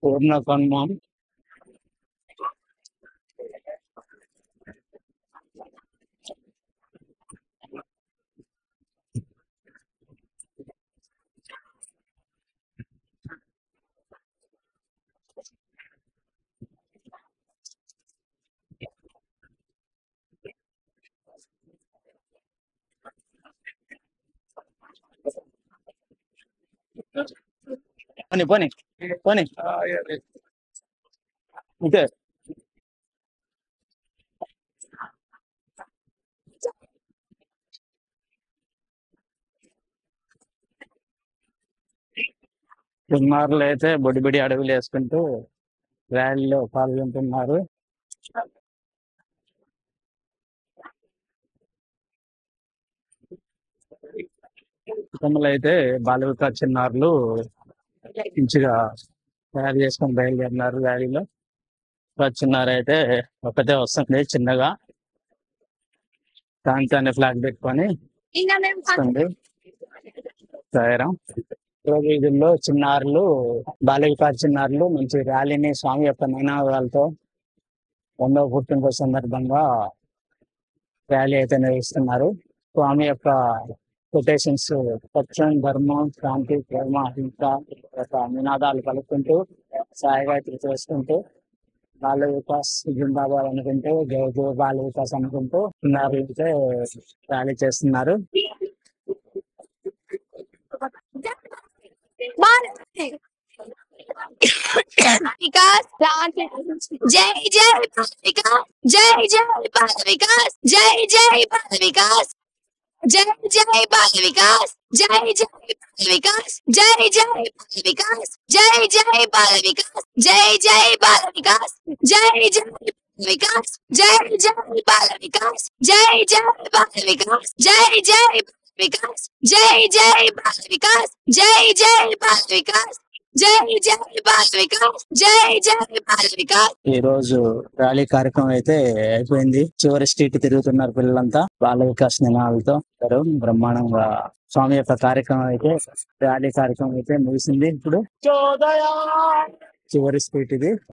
పూర్ణ కన్మం పోనీ పోనీ పోనీ ఇంతే. చిన్నారులు అయితే బొడి బొడి అడవులు వేసుకుంటూ ర్యాలీలో పాల్గొంటున్నారు. కుటుంబంలో అయితే బాల వికాస్ చిన్నారులు మంచిగా తయారు చేసుకొని బయలుదేరినారు ర్యాలీలో. చిన్నారు అయితే ఒకటే వస్తుంది చిన్నగా దాంతోనే ఫ్లాగ్ పెట్టుకొని వస్తుంది. వీధుల్లో చిన్నారులు బాల వికాస్ చిన్నారులు మంచి ర్యాలీని స్వామి యొక్క నినాదాలతో 100వ పుట్టినరోజు సందర్భంగా ర్యాలీ అయితే నిర్వహిస్తున్నారు. స్వామి యొక్క కొటేషన్స్ సత్యం, ధర్మం, శాంతి, ప్రేమ, అహింస యొక్క నినాదాలు కలుపుకుంటూ సాయగాయత్రి చేసుకుంటూ బాల వికాస్ జిందాబాద్ అనుకుంటూ జయ జయ బాల వికాస్ అనుకుంటూ చిన్నారులు అయితే ర్యాలీ చేస్తున్నారు. विकास जय जय बाल विकास, जय जय बाल विकास, जय जय बाल विकास, जय जय बाल विकास, जय जय बाल विकास, जय जय बाल विकास, जय जय बाल विकास, जय जय बाल विकास, जय जय विकास, जय जय बाल विकास, जय जय बाल विकास, जय जय विकास, जय जय बाल विकास, जय जय बाल विकास, जय जय बाल विकास, जय जय बाल विकास. ఈ రోజు ర్యాలీ కార్యక్రమం అయితే అయిపోయింది. చివరి స్ట్రీట్ తిరుగుతున్నారు పిల్లలంతా బాల వికాస్ నినాదాలతో. బ్రహ్మాండంగా స్వామి యొక్క కార్యక్రమం అయితే ర్యాలీ కార్యక్రమం అయితే ముగిసింది. ఇప్పుడు చివరి స్ట్రీట్ ఇది.